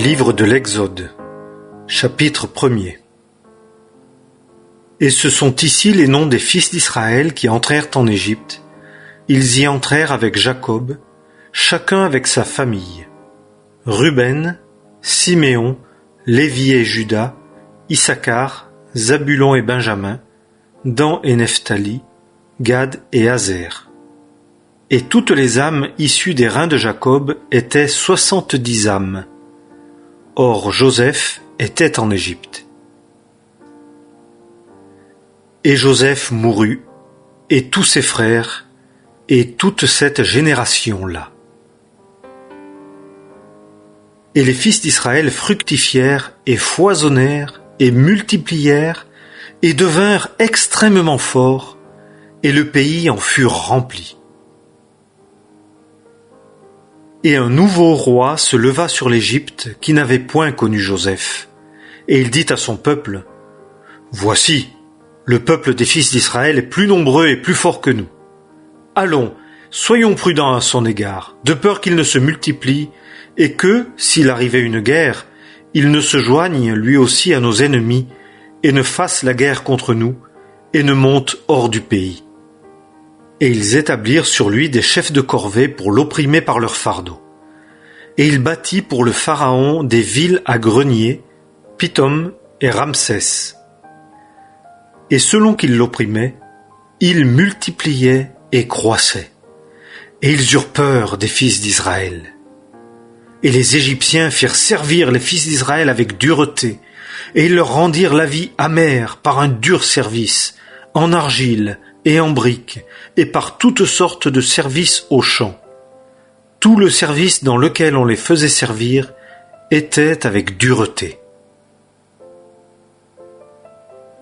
Livre de l'Exode, chapitre 1er. Et ce sont ici les noms des fils d'Israël qui entrèrent en Égypte. Ils y entrèrent avec Jacob, chacun avec sa famille. Ruben, Siméon, Lévi et Juda, Issachar, Zabulon et Benjamin, Dan et Nephtali, Gad et Azer. Et toutes les âmes issues des reins de Jacob étaient 70 âmes. Or Joseph était en Égypte. Et Joseph mourut, et tous ses frères, et toute cette génération-là. Et les fils d'Israël fructifièrent, et foisonnèrent, et multiplièrent, et devinrent extrêmement forts, et le pays en fut rempli. Et un nouveau roi se leva sur l'Égypte qui n'avait point connu Joseph. Et il dit à son peuple, « Voici, le peuple des fils d'Israël est plus nombreux et plus fort que nous. Allons, soyons prudents à son égard, de peur qu'il ne se multiplie, et que, s'il arrivait une guerre, il ne se joigne lui aussi à nos ennemis, et ne fasse la guerre contre nous, et ne monte hors du pays. » Et ils établirent sur lui des chefs de corvée pour l'opprimer par leur fardeau. Et il bâtit pour le Pharaon des villes à greniers, Pithom et Ramsès. Et selon qu'il l'opprimait, il multipliait et croissait. Et ils eurent peur des fils d'Israël. Et les Égyptiens firent servir les fils d'Israël avec dureté, et ils leur rendirent la vie amère par un dur service, en argile et en briques, et par toutes sortes de services aux champs. Tout le service dans lequel on les faisait servir était avec dureté.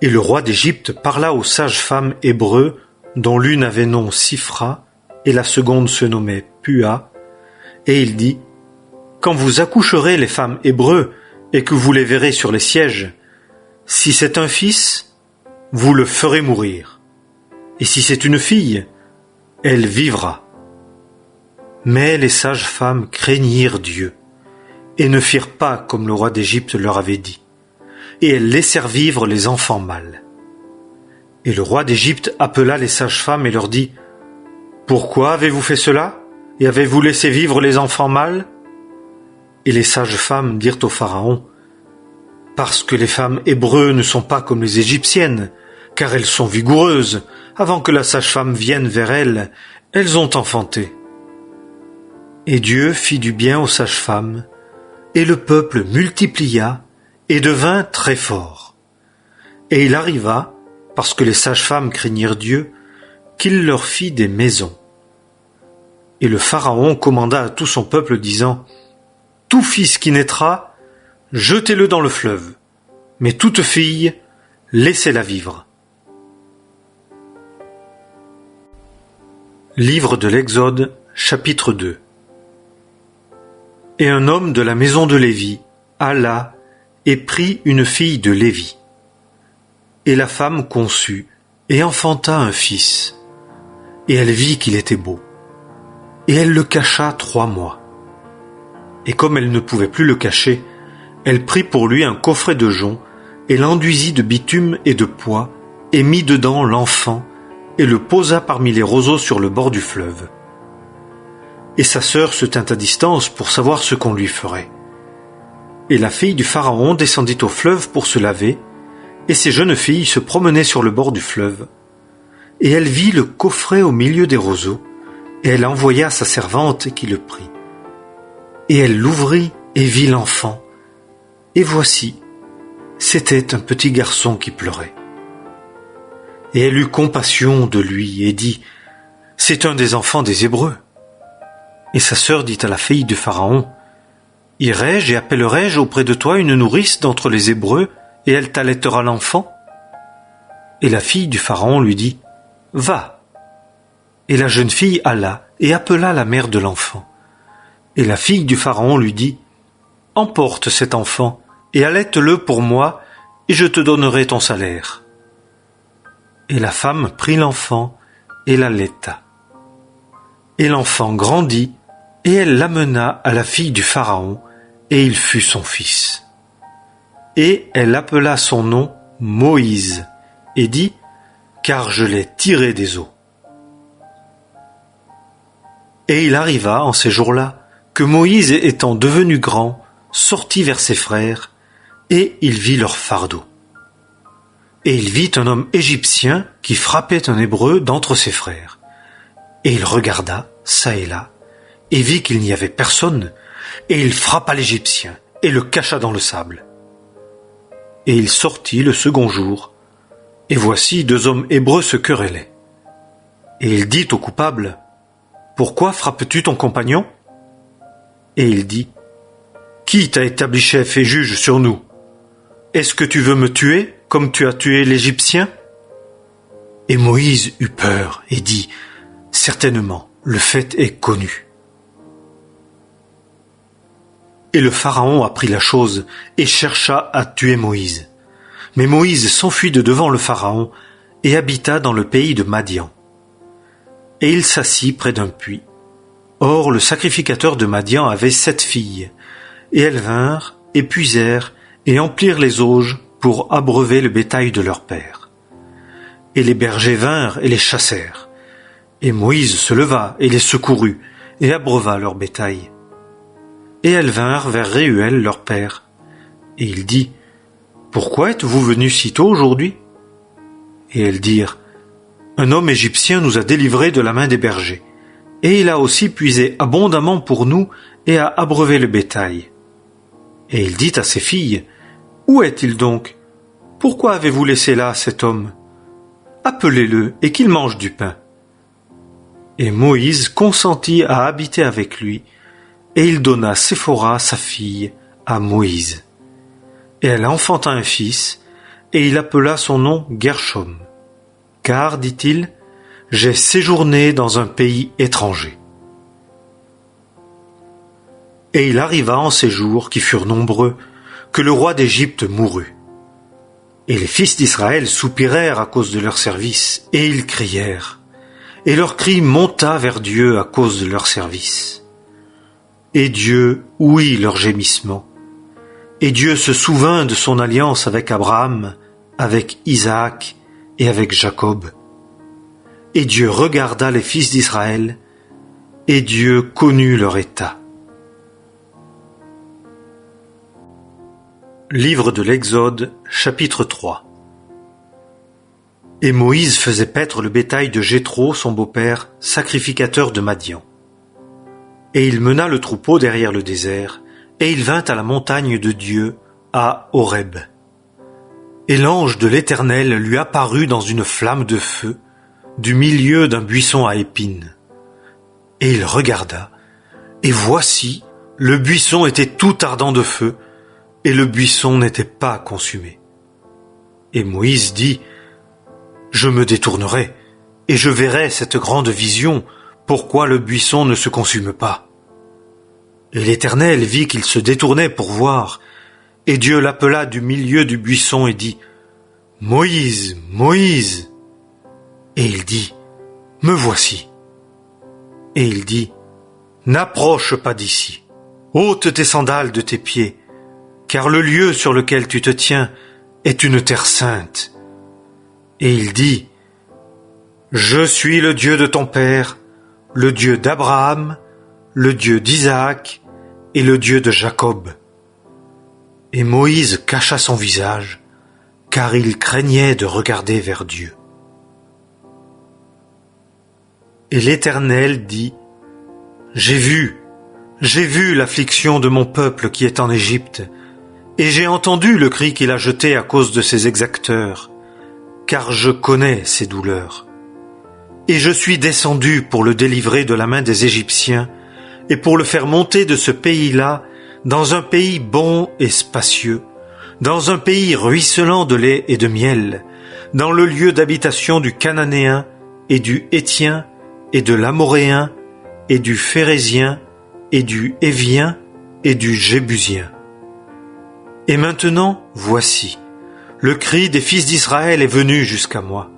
Et le roi d'Égypte parla aux sages-femmes hébreux, dont l'une avait nom Sifra, et la seconde se nommait Pua, et il dit, « Quand vous accoucherez les femmes hébreux, et que vous les verrez sur les sièges, si c'est un fils, vous le ferez mourir. Et si c'est une fille, elle vivra. » Mais les sages-femmes craignirent Dieu, et ne firent pas comme le roi d'Égypte leur avait dit, et elles laissèrent vivre les enfants mâles. Et le roi d'Égypte appela les sages-femmes et leur dit, « Pourquoi avez-vous fait cela, et avez-vous laissé vivre les enfants mâles ?» Et les sages-femmes dirent au Pharaon, « Parce que les femmes hébreux ne sont pas comme les Égyptiennes, car elles sont vigoureuses. Avant que la sage-femme vienne vers elles, elles ont enfanté. » Et Dieu fit du bien aux sages-femmes, et le peuple multiplia et devint très fort. Et il arriva, parce que les sages-femmes craignirent Dieu, qu'il leur fit des maisons. Et le Pharaon commanda à tout son peuple, disant, « Tout fils qui naîtra, jetez-le dans le fleuve, mais toute fille, laissez-la vivre. » Livre de l'Exode, chapitre 2. Et un homme de la maison de Lévi alla et prit une fille de Lévi. Et la femme conçut et enfanta un fils. Et elle vit qu'il était beau. Et elle le cacha 3 mois. Et comme elle ne pouvait plus le cacher, elle prit pour lui un coffret de jonc et l'enduisit de bitume et de pois et mit dedans l'enfant et le posa parmi les roseaux sur le bord du fleuve. Et sa sœur se tint à distance pour savoir ce qu'on lui ferait. Et la fille du Pharaon descendit au fleuve pour se laver, et ses jeunes filles se promenaient sur le bord du fleuve. Et elle vit le coffret au milieu des roseaux, et elle envoya sa servante qui le prit. Et elle l'ouvrit et vit l'enfant. Et voici, c'était un petit garçon qui pleurait. Et elle eut compassion de lui et dit, « C'est un des enfants des Hébreux. » Et sa sœur dit à la fille du Pharaon, « Irai-je et appellerai-je auprès de toi une nourrice d'entre les Hébreux, et elle t'allaitera l'enfant ?» Et la fille du Pharaon lui dit, « Va. » Et la jeune fille alla et appela la mère de l'enfant. Et la fille du Pharaon lui dit, « Emporte cet enfant, et allaite-le pour moi, et je te donnerai ton salaire. » Et la femme prit l'enfant et l'allaita. Et l'enfant grandit, et elle l'amena à la fille du Pharaon, et il fut son fils. Et elle appela son nom Moïse, et dit, car je l'ai tiré des eaux. Et il arriva en ces jours-là, que Moïse étant devenu grand, sortit vers ses frères, et il vit leur fardeau. Et il vit un homme égyptien qui frappait un hébreu d'entre ses frères. Et il regarda, çà et là, et vit qu'il n'y avait personne, et il frappa l'Égyptien, et le cacha dans le sable. Et il sortit le second jour, et voici 2 hommes hébreux se querellaient. Et il dit au coupable, « Pourquoi frappes-tu ton compagnon ?» Et il dit, « Qui t'a établi chef et juge sur nous ? Est-ce que tu veux me tuer, comme tu as tué l'Égyptien ?» Et Moïse eut peur et dit, « Certainement, le fait est connu. » Et le Pharaon apprit la chose et chercha à tuer Moïse. Mais Moïse s'enfuit de devant le Pharaon et habita dans le pays de Madian. Et il s'assit près d'un puits. Or le sacrificateur de Madian avait 7 filles, et elles vinrent et puisèrent et emplirent les auges pour abreuver le bétail de leur père. Et les bergers vinrent et les chassèrent. Et Moïse se leva et les secourut et abreuva leur bétail. Et elles vinrent vers Réuel leur père. Et il dit, « Pourquoi êtes-vous venus si tôt aujourd'hui ?» Et elles dirent, « Un homme égyptien nous a délivrés de la main des bergers, et il a aussi puisé abondamment pour nous et a abreuvé le bétail. » Et il dit à ses filles, « Où est-il donc? Pourquoi avez-vous laissé là cet homme? Appelez-le et qu'il mange du pain. » Et Moïse consentit à habiter avec lui, et il donna Séphora, sa fille, à Moïse. Et elle enfanta un fils, et il appela son nom Gershom. Car, dit-il, j'ai séjourné dans un pays étranger. Et il arriva en ces jours, qui furent nombreux, que le roi d'Égypte mourut. Et les fils d'Israël soupirèrent à cause de leur service, et ils crièrent. Et leur cri monta vers Dieu à cause de leur service. Et Dieu ouït leur gémissement. Et Dieu se souvint de son alliance avec Abraham, avec Isaac et avec Jacob. Et Dieu regarda les fils d'Israël, et Dieu connut leur état. Livre de l'Exode, chapitre 3. Et Moïse faisait paître le bétail de Jéthro, son beau-père, sacrificateur de Madian. Et il mena le troupeau derrière le désert, et il vint à la montagne de Dieu, à Horeb. Et l'ange de l'Éternel lui apparut dans une flamme de feu, du milieu d'un buisson à épines. Et il regarda, et voici, le buisson était tout ardent de feu, et le buisson n'était pas consumé. Et Moïse dit, « Je me détournerai, et je verrai cette grande vision, pourquoi le buisson ne se consume pas. » Et l'Éternel vit qu'il se détournait pour voir, et Dieu l'appela du milieu du buisson et dit, « Moïse, Moïse !» Et il dit, « Me voici. » Et il dit, « N'approche pas d'ici, ôte tes sandales de tes pieds, car le lieu sur lequel tu te tiens est une terre sainte. » Et il dit, « Je suis le Dieu de ton père, le Dieu d'Abraham, le Dieu d'Isaac et le Dieu de Jacob. » Et Moïse cacha son visage, car il craignait de regarder vers Dieu. Et l'Éternel dit, « J'ai vu l'affliction de mon peuple qui est en Égypte, et j'ai entendu le cri qu'il a jeté à cause de ses exacteurs, car je connais ses douleurs. Et je suis descendu pour le délivrer de la main des Égyptiens, et pour le faire monter de ce pays-là dans un pays bon et spacieux, dans un pays ruisselant de lait et de miel, dans le lieu d'habitation du Cananéen et du Héthien et de l'Amoréen et du Phérézien et du Hévien et du Jébusien. Et maintenant, voici, le cri des fils d'Israël est venu jusqu'à moi.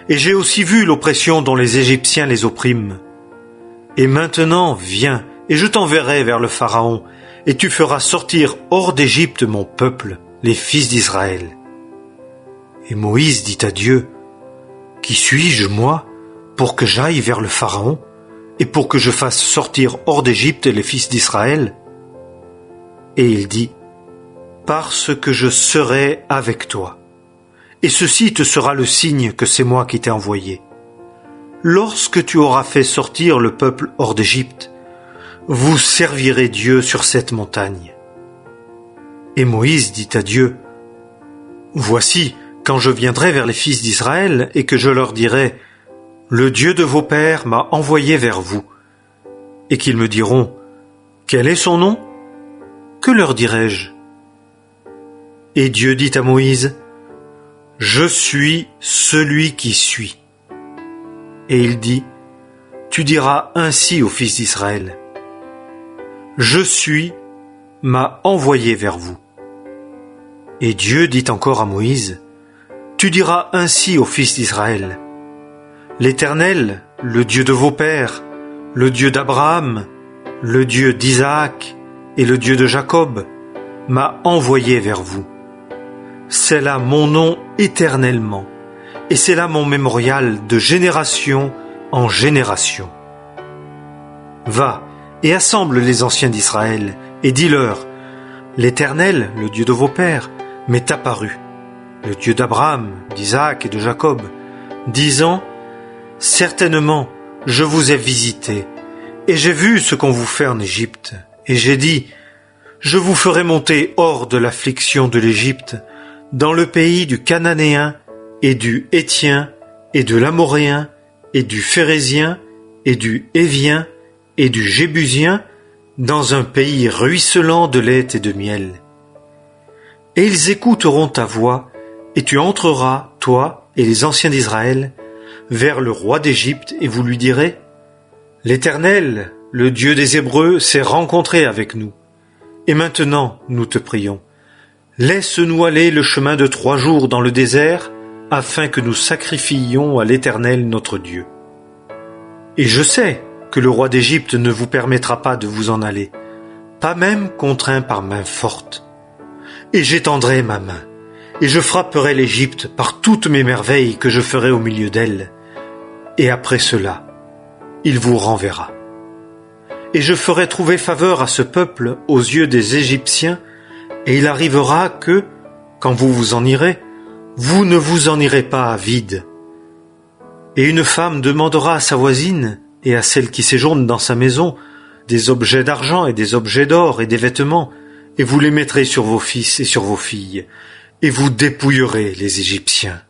Et j'ai aussi vu l'oppression dont les Égyptiens les oppriment. Et maintenant, viens, et je t'enverrai vers le Pharaon, et tu feras sortir hors d'Égypte mon peuple, les fils d'Israël. » Et Moïse dit à Dieu, « Qui suis-je, moi, pour que j'aille vers le Pharaon, et pour que je fasse sortir hors d'Égypte les fils d'Israël ?» Et il dit, « Parce que je serai avec toi. Et ceci te sera le signe que c'est moi qui t'ai envoyé. Lorsque tu auras fait sortir le peuple hors d'Égypte, vous servirez Dieu sur cette montagne. » Et Moïse dit à Dieu, « Voici, quand je viendrai vers les fils d'Israël et que je leur dirai, « Le Dieu de vos pères m'a envoyé vers vous. » Et qu'ils me diront, « Quel est son nom ?» Que leur dirai-je? Et Dieu dit à Moïse, « Je suis celui qui suis. » Et il dit, « Tu diras ainsi aux fils d'Israël, « Je suis m'a envoyé vers vous. » Et Dieu dit encore à Moïse, « Tu diras ainsi aux fils d'Israël, « L'Éternel, le Dieu de vos pères, le Dieu d'Abraham, le Dieu d'Isaac et le Dieu de Jacob, m'a envoyé vers vous. C'est là mon nom éternellement, et c'est là mon mémorial de génération en génération. Va et assemble les anciens d'Israël, et dis-leur, l'Éternel, le Dieu de vos pères, m'est apparu, le Dieu d'Abraham, d'Isaac et de Jacob, disant, certainement, je vous ai visité, et j'ai vu ce qu'on vous fait en Égypte, et j'ai dit, je vous ferai monter hors de l'affliction de l'Égypte, dans le pays du Cananéen, et du Héthien, et de l'Amoréen, et du Phérézien, et du Hévien, et du Jébusien, dans un pays ruisselant de lait et de miel. Et ils écouteront ta voix, et tu entreras, toi et les anciens d'Israël, vers le roi d'Égypte, et vous lui direz, l'Éternel, le Dieu des Hébreux, s'est rencontré avec nous. Et maintenant, nous te prions, laisse-nous aller le chemin de 3 jours dans le désert, afin que nous sacrifiions à l'Éternel notre Dieu. Et je sais que le roi d'Égypte ne vous permettra pas de vous en aller, pas même contraint par main forte. Et j'étendrai ma main, et je frapperai l'Égypte par toutes mes merveilles que je ferai au milieu d'elle. Et après cela, il vous renverra. Et je ferai trouver faveur à ce peuple aux yeux des Égyptiens, et il arrivera que, quand vous vous en irez, vous ne vous en irez pas à vide. Et une femme demandera à sa voisine et à celle qui séjourne dans sa maison des objets d'argent et des objets d'or et des vêtements, et vous les mettrez sur vos fils et sur vos filles, et vous dépouillerez les Égyptiens.